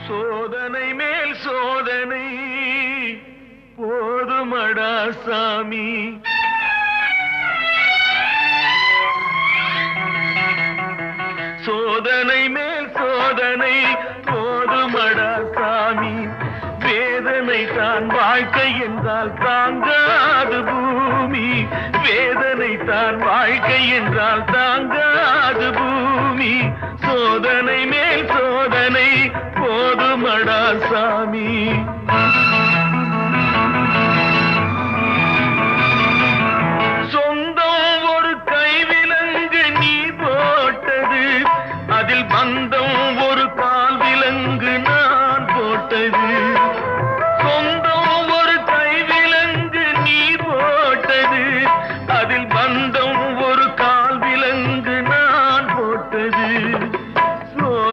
சோதனை மேல் சோதனை போதுமடா சாமி. சோதனை மேல் சோதனை போதுமடா சாமி. வேதனை தான் வாழ்க்கை என்றால் தாங்காது பூமி. வேதனை தான் வாழ்க்கை என்றால் தாங்காது பூமி. சோதனை மேல் சோதனை போதுமடா சாமி.